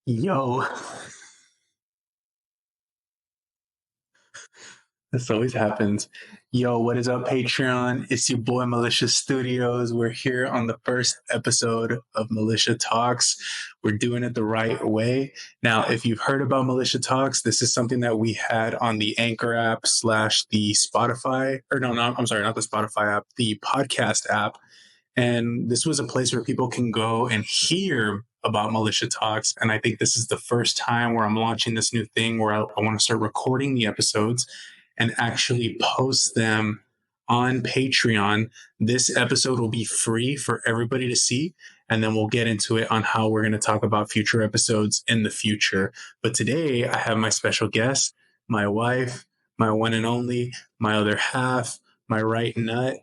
Yo, this always happens. Yo, what is up, Patreon? It's your boy Mulisha Studios. We're here on the first episode of Mulisha Talks. We're doing it the right way. Now, if you've heard about Mulisha Talks, this is something that we had on the Anchor app / the Spotify, or no, I'm sorry, not the Spotify app, the podcast app. And this was a place where people can go and hear about Mulisha Talks. And I think this is the first time where I'm launching this new thing where I want to start recording the episodes and actually post them on Patreon. This episode will be free for everybody to see. And then we'll get into it on how we're going to talk about future episodes in the future. But today I have my special guest, my wife, my one and only, my other half, my right nut.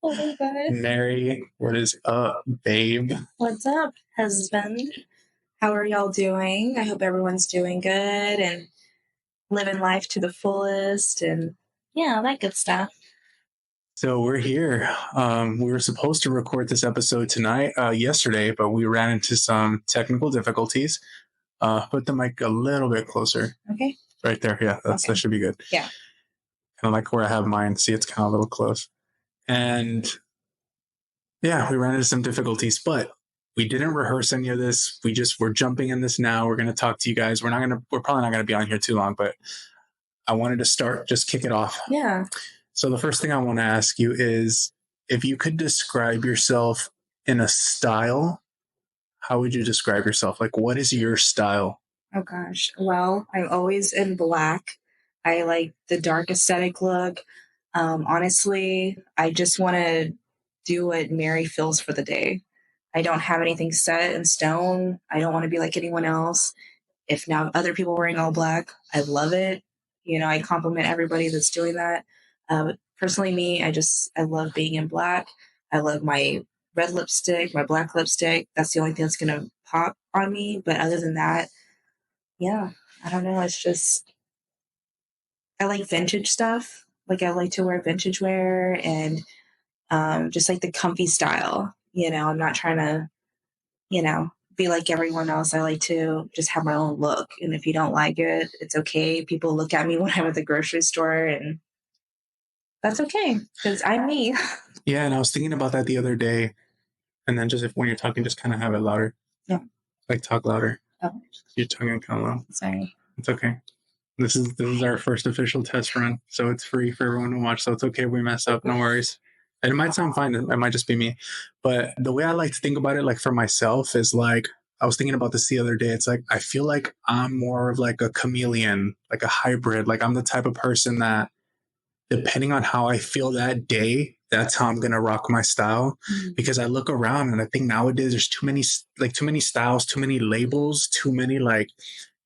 Oh my God. Mary, what is up, babe? What's up, husband? How are y'all doing? I hope everyone's doing good and living life to the fullest and yeah, that good stuff. So we're here. We were supposed to record this episode yesterday, but we ran into some technical difficulties. Put the mic a little bit closer. Okay. Right there. Yeah, that should be good. Yeah. Kind of like where I have mine. See, it's kind of a little close. And yeah, we ran into some difficulties, but we didn't rehearse any of this. We're jumping in this now. We're going to talk to you guys. We're probably not going to be on here too long, but I wanted to just kick it off. Yeah. So the first thing I want to ask you is if you could describe yourself in a style, how would you describe yourself? Like, what is your style? Oh gosh. Well, I'm always in black. I like the dark aesthetic look. Honestly, I just want to do what Mary feels for the day. I don't have anything set in stone. I don't want to be like anyone else. If now other people wearing all black, I love it. I compliment everybody that's doing that. Personally, me, I love being in black. I love my red lipstick, my black lipstick. That's the only thing that's going to pop on me. But other than that, yeah, I don't know. It's just, I like vintage stuff. Like I like to wear vintage wear and just like the comfy style. I'm not trying to, be like everyone else. I like to just have my own look. And if you don't like it, it's okay. People look at me when I'm at the grocery store and that's okay because I'm me. Yeah, and I was thinking about that the other day. And then just when you're talking, just kind of have it louder. Yeah. Like talk louder. Oh. You're talking kind of low. Sorry. It's okay. This is our first official test run, so it's free for everyone to watch. So it's okay if we mess up. No worries. And it might sound fine. It might just be me. But the way I like to think about it, like for myself, is like, I was thinking about this the other day. It's like, I feel like I'm more of like a chameleon, like a hybrid. Like I'm the type of person that depending on how I feel that day, that's how I'm going to rock my style. Mm-hmm. Because I look around and I think nowadays there's too many styles, too many labels, too many like,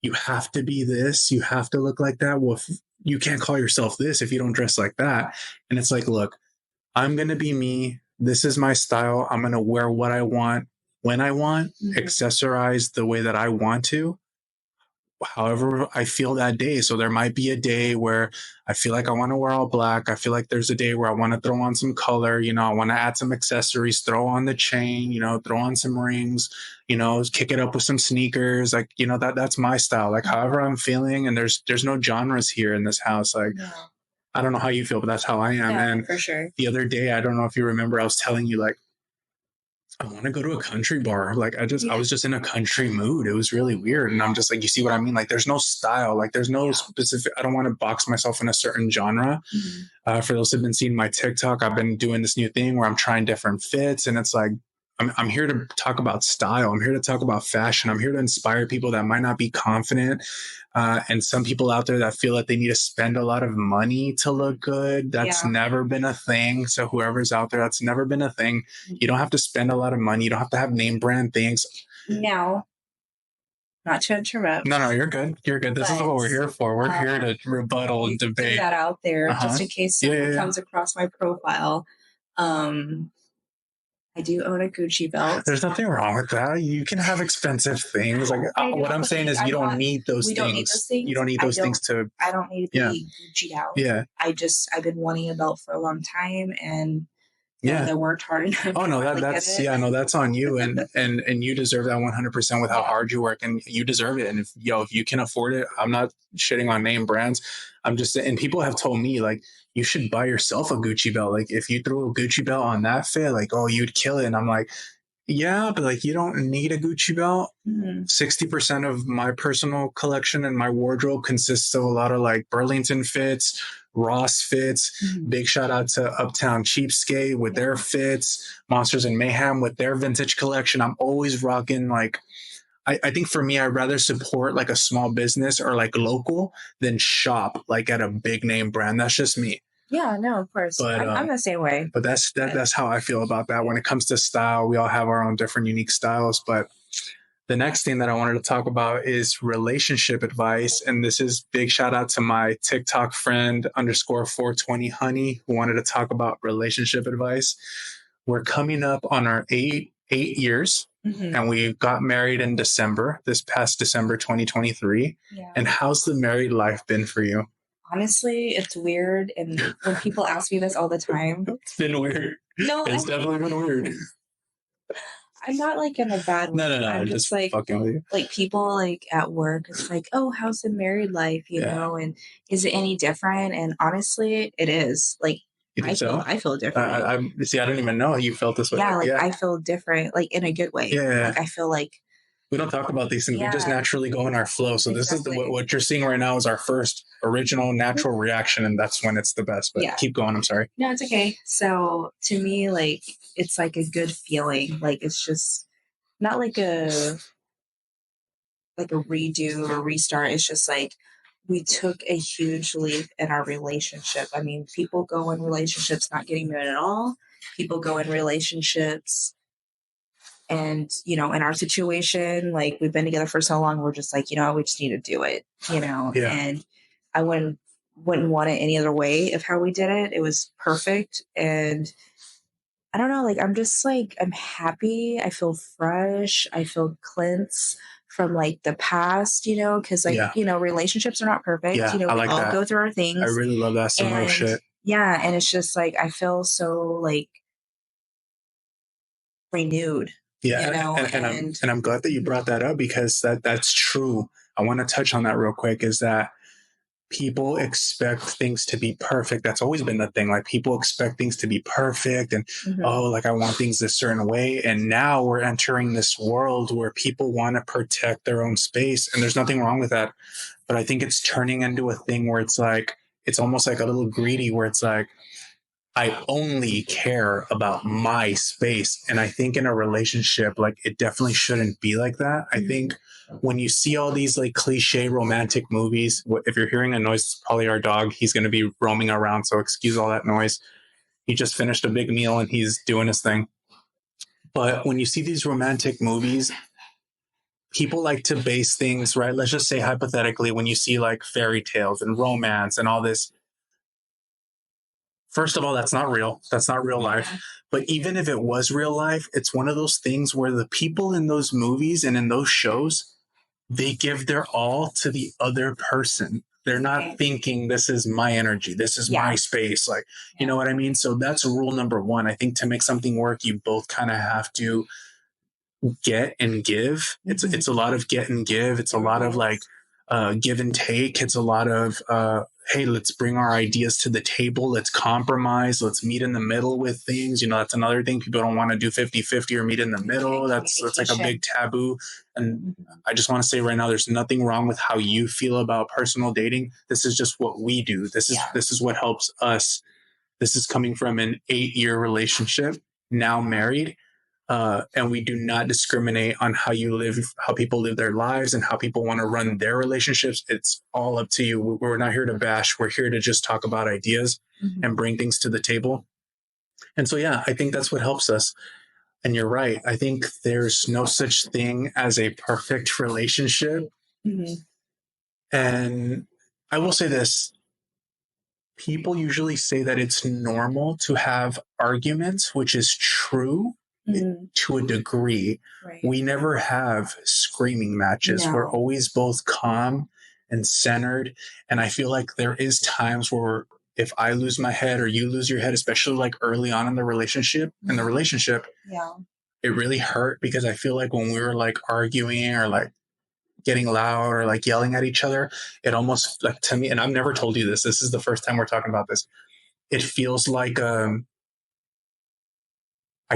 you have to be this, you have to look like that. Well, you can't call yourself this if you don't dress like that. And it's like, look, I'm going to be me. This is my style. I'm going to wear what I want, when I want, accessorize the way that I want to, however I feel that day. So there might be a day where I feel like I want to wear all black. I feel like there's a day where I want to throw on some color. I want to add some accessories, throw on the chain, throw on some rings, kick it up with some sneakers. Like, that's my style. Like however I'm feeling. And there's no genres here in this house. Like, yeah. I don't know how you feel, but that's how I am. Yeah, and for sure. The other day, I don't know if you remember, I was telling you like, I want to go to a country bar. Like I was just in a country mood. It was really weird. And I'm just like, you see what I mean? Like there's no style, like there's no specific, I don't want to box myself in a certain genre. Mm-hmm. For those who've been seeing my TikTok, I've been doing this new thing where I'm trying different fits. And it's like, I'm here to talk about style. I'm here to talk about fashion. I'm here to inspire people that might not be confident. And some people out there that feel that they need to spend a lot of money to look good. That's never been a thing. So whoever's out there, that's never been a thing. You don't have to spend a lot of money. You don't have to have name brand things. Now, not to interrupt. No, you're good. You're good. This is what we're here for. We're here to rebuttal and debate. That out there just in case someone comes across my profile. I do own a Gucci belt. There's nothing wrong with that. You can have expensive things. Like what I'm saying is, you don't need those things. Don't need those things. You don't need those things to. I don't need to be Gucci'd out. Yeah. I've been wanting a belt for a long time, and Yeah. that worked hard enough. Oh no, to that's get it. no, that's on you, and you deserve that 100% with how hard you work, and you deserve it. And if you can afford it, I'm not shitting on name brands. I'm just, and people have told me like you should buy yourself a Gucci belt. Like if you threw a Gucci belt on that fit, like oh you'd kill it. And I'm like, yeah, but like you don't need a Gucci belt. 60% of my personal collection and my wardrobe consists of a lot of like Burlington fits, Ross fits. Big shout out to Uptown Cheapskate with their fits, Monsters and Mayhem with their vintage collection. I'm always rocking like, I think for me, I'd rather support like a small business or like local than shop like at a big name brand. That's just me. Yeah, no, of course. But I'm the same way. But that's how I feel about that. When it comes to style, we all have our own different unique styles. But the next thing that I wanted to talk about is relationship advice. And this is big shout out to my TikTok friend _420 honey, who wanted to talk about relationship advice. We're coming up on our eight years, and we got married in December, this past December 2023. Yeah. And how's the married life been for you? Honestly, it's weird. And when people ask me this all the time, it's been weird. No, it's definitely been weird. I'm not like in a bad way. No. I'm just like fucking with you. Like people like at work, it's like, oh, how's the married life, you know? And is it any different? And honestly, it is. Like I feel different. I see. I don't even know you felt this way. Yeah, I feel different, like in a good way. Yeah. Like I feel like we don't talk about these things. We just naturally go in our flow. So this is what you're seeing right now is our first original natural reaction, and that's when it's the best. But keep going. I'm sorry. No, it's okay. So to me, like it's like a good feeling. Like it's just not like a redo or restart. It's just like we took a huge leap in our relationship. I mean, people go in relationships not getting married at all. People go in relationships and, you know, in our situation, like we've been together for so long, we're just like, you know, we just need to do it, you know, and I wouldn't want it any other way of how we did it. It was perfect. And I don't know, like, I'm just like, I'm happy. I feel fresh. I feel cleansed from like the past, you know, because like, you know, relationships are not perfect. Yeah, you know, I like we all that. go through our things. I really love that. Some real shit. Yeah. And it's just like, I feel so like renewed. Yeah. You know? And I'm glad that you brought that up because that's true. I want to touch on that real quick is that people expect things to be perfect. That's always been the thing. Like people expect things to be perfect and oh, like I want things a certain way. And now we're entering this world where people want to protect their own space. And there's nothing wrong with that. But I think it's turning into a thing where it's like, it's almost like a little greedy where it's like, I only care about my space. And I think in a relationship, like it definitely shouldn't be like that. I think when you see all these like cliche romantic movies, if you're hearing a noise, it's probably our dog. He's going to be roaming around. So excuse all that noise. He just finished a big meal and he's doing his thing. But when you see these romantic movies, people like to base things, right? Let's just say hypothetically, when you see like fairy tales and romance and all this, first of all, that's not real. That's not real life. But even if it was real life, it's one of those things where the people in those movies and in those shows, they give their all to the other person. They're not thinking this is my energy. This is my space. Like, you know what I mean? So that's rule number one. I think to make something work, you both kind of have to get and give. It's a lot of get and give. It's a lot of like give and take. It's a lot of hey, let's bring our ideas to the table. Let's compromise. Let's meet in the middle with things. You know, that's another thing. People don't want to do 50-50 or meet in the middle. That's like a big taboo. And I just want to say right now, there's nothing wrong with how you feel about personal dating. This is just what we do. This is what helps us. This is coming from an 8-year relationship, now married. And we do not discriminate on how you live, how people live their lives and how people want to run their relationships. It's all up to you. We're not here to bash. We're here to just talk about ideas and bring things to the table. And so, yeah, I think that's what helps us. And you're right. I think there's no such thing as a perfect relationship. And I will say this. People usually say that it's normal to have arguments, which is true. To a degree. We never have screaming matches. We're always both calm and centered. And I feel like there is times where if I lose my head or you lose your head, especially like early on in the relationship, Yeah. it really hurt because I feel like when we were like arguing or like getting loud or like yelling at each other, it almost like to me, and I've never told you this. This is the first time we're talking about this. It feels like I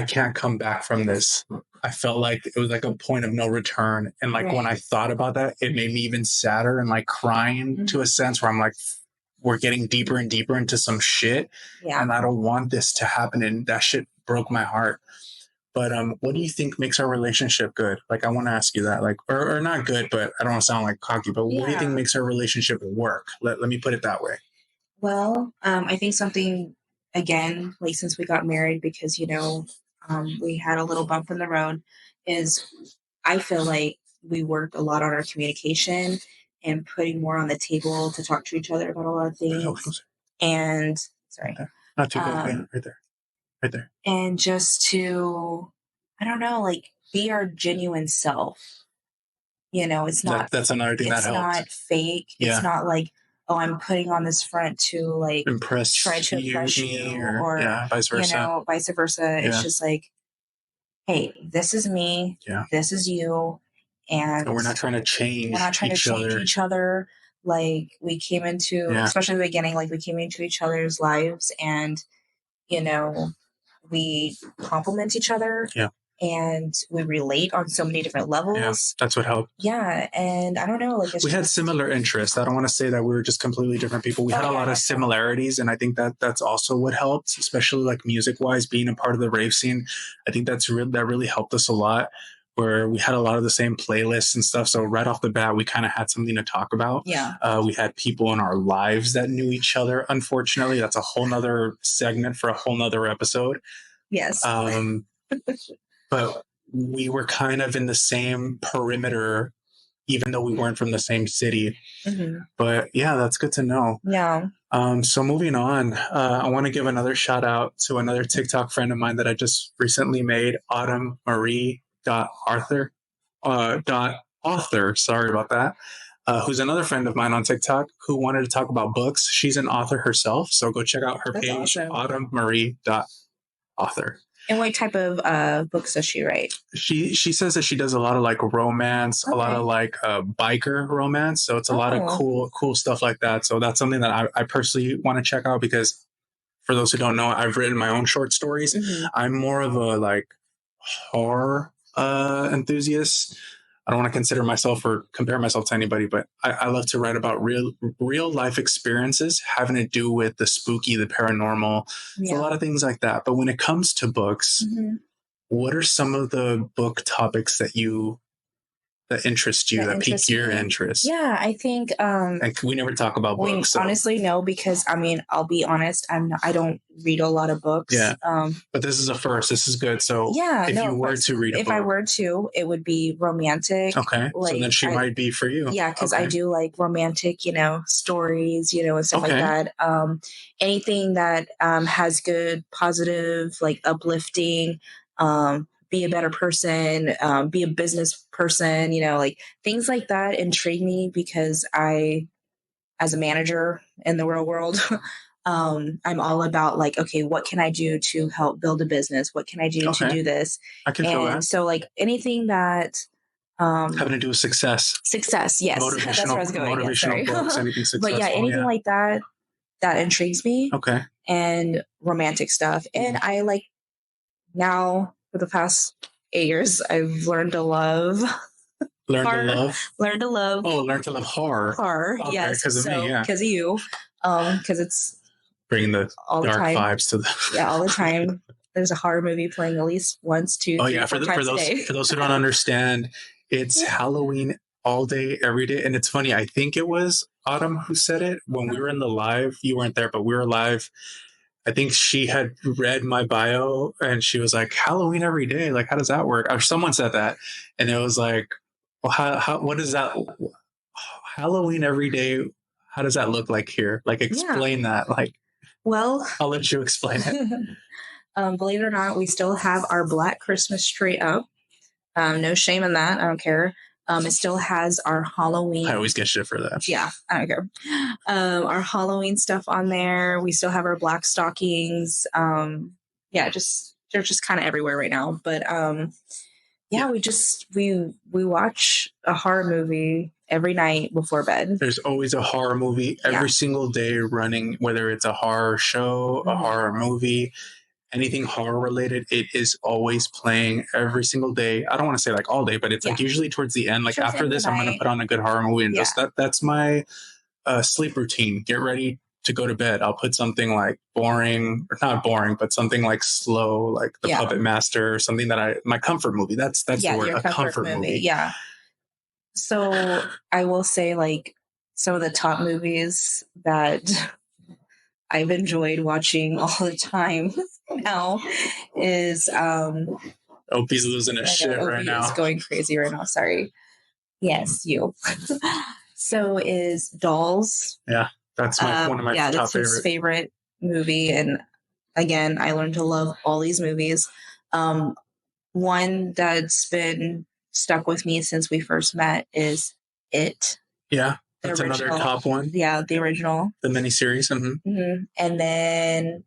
can't come back from this. I felt like it was like a point of no return. And like when I thought about that, it made me even sadder and like crying to a sense where I'm like, we're getting deeper and deeper into some shit. Yeah. And I don't want this to happen. And that shit broke my heart. But what do you think makes our relationship good? Like, I want to ask you that, like, or not good, but I don't want to sound like cocky, but what do you think makes our relationship work? Let me put it that way. Well, I think something, again, like since we got married, because, we had a little bump in the road, is I feel like we worked a lot on our communication and putting more on the table to talk to each other about a lot of things. And, sorry. Not too bad. Right there. Right there. And just to, I don't know, like be our genuine self. It's not, that's another thing that helps. It's not fake. Yeah. It's not like, oh, I'm putting on this front to like try to impress you or vice versa. Vice versa. Yeah. It's just like, hey, this is me. Yeah. This is you. And we're not trying to change each other. Like we came into, especially in the beginning, like we came into each other's lives and, we complement each other. Yeah. And we relate on so many different levels. Yeah, that's what helped. Yeah. And I don't know, like we had similar interests. I don't want to say that we were just completely different people. We had a lot of similarities. And I think that that's also what helped, especially like music wise, being a part of the rave scene. I think that really helped us a lot, where we had a lot of the same playlists and stuff. So right off the bat, we kind of had something to talk about. Yeah. We had people in our lives that knew each other. Unfortunately, that's a whole nother segment for a whole nother episode. Yes. But we were kind of in the same perimeter, even though we weren't from the same city. Mm-hmm. But yeah, that's good to know. Yeah. So moving on, I want to give another shout out to another TikTok friend of mine that I just recently made, Autumn Marie author. Sorry about that. Who's another friend of mine on TikTok who wanted to talk about books. She's an author herself, so go check out her page, awesome. Autumn Marie author. And what type of books does she write? She says that she does a lot of like romance, a lot of like biker romance. So it's a lot of cool stuff like that. So that's something that I personally want to check out, because for those who don't know, I've written my own short stories. Mm-hmm. I'm more of a like horror enthusiast. I don't want to consider myself or compare myself to anybody, but I love to write about real life experiences having to do with the spooky, the paranormal, a lot of things like that. But when it comes to books, mm-hmm. what are some of the book topics that interest you, that pique your interest? Yeah, I think and we never talk about books. Honestly, no, because I mean, I'll be honest, I don't read a lot of books. Yeah. But this is a first. This is good. So if you were to read a book. If I were to, it would be romantic. Okay. Like, so then she might be for you. Yeah, because I do like romantic, stories, and stuff like that. Anything that has good, positive, like uplifting, be a better person, be a business person, like things like that intrigue me, because as a manager in the real world, I'm all about like, okay, what can I do to help build a business? What can I do to do this? I can feel that. So like anything that having to do with success. Success, yes. That's where I was going. Motivational books, anything successful. But yeah, anything like that intrigues me. Okay. And romantic stuff. And I like now, for the past 8 years, I've learned to love. Learn to love. Oh, learn to love horror. Horror, okay, yes. Because of me, yeah. Because of you. Because it's bringing the dark vibes to the. Yeah, all the time. There's a horror movie playing at least once, 2, 3, 4 times a day. For those who don't understand, it's Halloween all day, every day. And it's funny, I think it was Autumn who said it when we were in the live. You weren't there, but we were live. I think she had read my bio and she was like, Halloween every day. Like, how does that work? Or someone said that. And it was like, well, what is that? Halloween every day. How does that look like here? Like, explain that. Like, well, I'll let you explain it. Believe it or not, we still have our Black Christmas tree up. No shame in that. I don't care. It still has our Halloween. I always get shit for that. Yeah, I don't care. Our Halloween stuff on there. We still have our black stockings. Yeah, they're just kind of everywhere right now. But yeah, we watch a horror movie every night before bed. There's always a horror movie every single day running, whether it's a horror show, a horror movie, anything horror related. It is always playing every single day. I don't want to say like all day, but it's like usually towards the end. Like towards after this, I'm going to put on a good horror movie and just that's my sleep routine. Get ready to go to bed. I'll put something like boring, or not boring, but something like slow, like The Puppet Master, or something that my comfort movie. That's the word, a comfort movie. Yeah. So I will say, like, some of the top movies that I've enjoyed watching all the time now is Opie's losing his shit right now. It's going crazy right now. Sorry. Yes, you. So is Dolls. Yeah, that's one of my top that's his favorite movie. And again, I learned to love all these movies. One that's been stuck with me since we first met is It. Yeah, that's another top one. Yeah, the original. The miniseries. And then...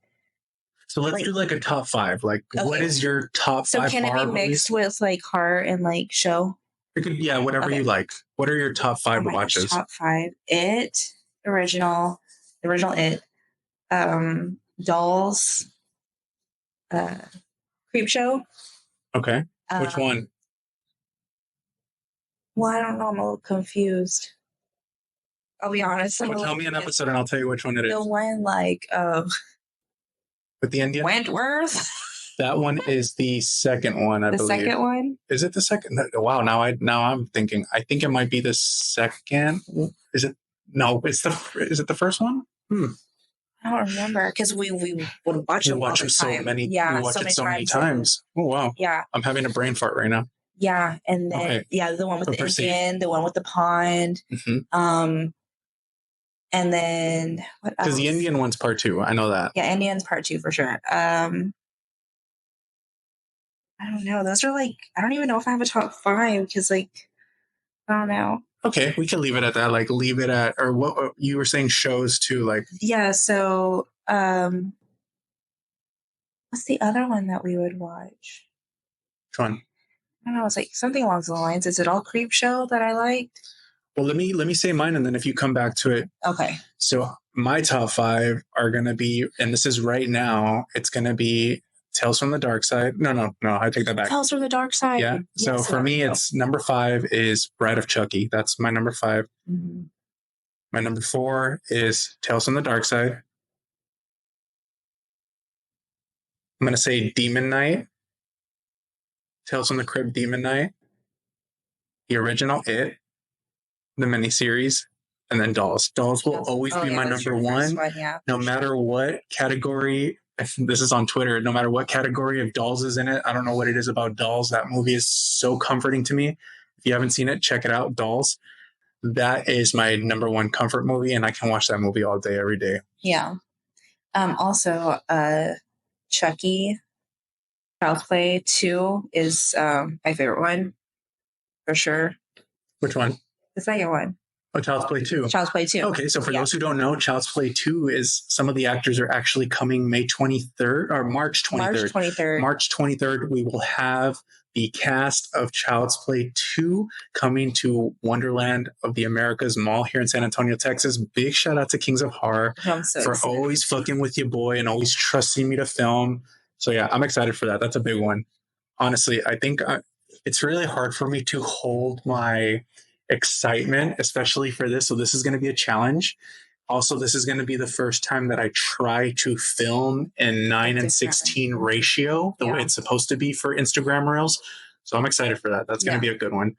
So let's do like a top 5. Like, what is your top 5 So can it be mixed with like horror and like show? It could, yeah, whatever you like. What are your top 5 watches? Top 5. It, the original It, Dolls, Creep Show. Okay. Which one? Well, I don't know. I'm a little confused. I'll be honest. Well, tell me an episode and I'll tell you which one it is. The one like with the Indian? Wentworth. That one is the second one, I believe. The second one? Is it the second? Wow, now I'm thinking. I think it might be the second. Is it? No, is it the first one? I don't remember because we would watch it. We watch it so many. Yeah, we watch it so many times. Oh wow. Yeah. I'm having a brain fart right now. Yeah, and then the one with the Indian, the one with the pond. And then what else? Because the Indian one's part 2. I know that. Yeah, Indian's part 2 for sure. I don't know. Those are like, I don't even know if I have a top 5 because like, I don't know. Okay, we can leave it at that. Like, leave it at, or what you were saying shows too, like. Yeah, so what's the other one that we would watch? Which one? I don't know. It's like something along the lines. Is it all Creep Show that I liked? Well, let me say mine, and then if you come back to it. Okay. So my top 5 are going to be, and this is right now, it's going to be Tales from the Dark Side. No, I take that back. Tales from the Dark Side. Yeah. So for me, it's number 5 is Bride of Chucky. That's my number 5. My number 4 is Tales from the Dark Side. I'm going to say Demon Knight. Tales from the Crypt, Demon Knight. The original It. The miniseries, and then Dolls. Dolls will always be my number 1, no matter what category. This is on Twitter. No matter what category of Dolls is in it, I don't know what it is about Dolls. That movie is so comforting to me. If you haven't seen it, check it out. Dolls. That is my number 1 comfort movie, and I can watch that movie all day, every day. Yeah. Also, Chucky, Child's Play 2 is my favorite one for sure. Which one? The second one. Oh, Child's Play 2. Child's Play 2. Okay, so for those who don't know, Child's Play 2 is some of the actors are actually coming May 23rd or March 23rd. March 23rd, we will have the cast of Child's Play 2 coming to Wonderland of the Americas Mall here in San Antonio, Texas. Big shout out to Kings of Horror for always fucking with your boy and always trusting me to film. So yeah, I'm excited for that. That's a big one. Honestly, I think it's really hard for me to hold my excitement, especially for this. So this is going to be a challenge. Also, this is going to be the first time that I try to film in 9:16 ratio, the way it's supposed to be for Instagram Reels. So I'm excited for that. That's going to be a good one.